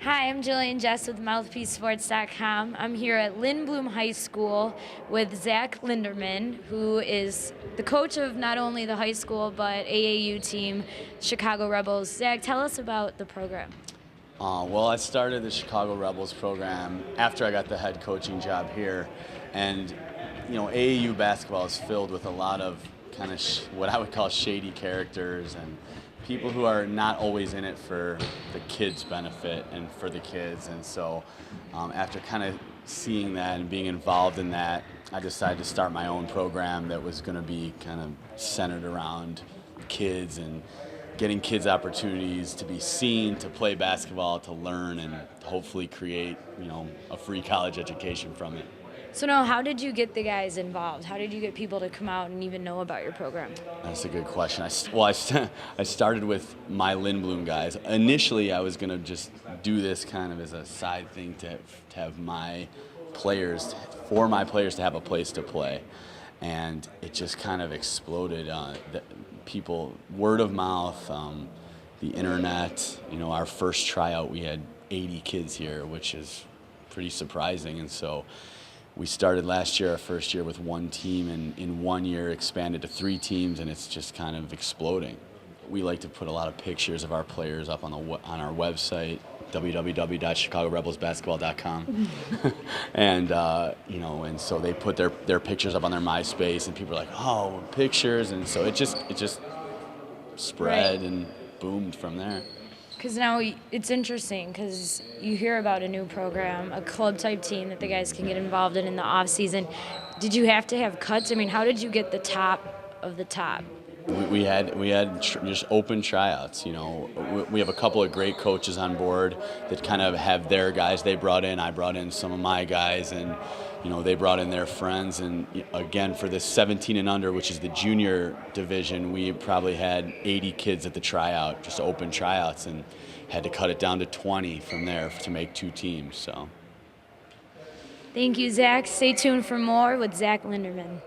Hi, I'm Jillian Jess with MouthpieceSports.com. I'm here at Lindblom High School with Zack Linderman, who is the coach of not only the high school but AAU team, Chicago Rebels. Zack, tell us about the program. Well, I started the Chicago Rebels program after I got the head coaching job here, and AAU basketball is filled with a lot of kind of what I would call shady characters and people who are not always in it for the kids' benefit and for the kids. And so, after kind of seeing that and being involved in that, I decided to start my own program that was going to be kind of centered around kids and getting kids opportunities to be seen, to play basketball, to learn, and hopefully create, a free college education from it. So now, how did you get the guys involved? How did you get people to come out and even know about your program? That's a good question. I started with my Lindblom guys. Initially, I was going to just do this kind of as a side thing to have my players, for my players to have a place to play. And it just kind of exploded. People, word of mouth, the internet. Our first tryout, we had 80 kids here, which is pretty surprising. And so we started last year, our first year, with one team, and in 1 year expanded to 3 teams, and it's just kind of exploding. We like to put a lot of pictures of our players up on our website, www.chicagorebelsbasketball.com. and so they put their pictures up on their MySpace, and people are like, oh, pictures, and so it just spread Right. and boomed from there. Because now it's interesting because you hear about a new program, a club-type team that the guys can get involved in the off-season. Did you have to have cuts? I mean, how did you get the top of the top? We had just open tryouts. We have a couple of great coaches on board that kind of have their guys they brought in. I brought in some of my guys, and they brought in their friends. And again, for this 17 and under, which is the junior division, we probably had 80 kids at the tryout, just open tryouts, and had to cut it down to 20 from there to make 2 teams. So. Thank you, Zack. Stay tuned for more with Zack Linderman.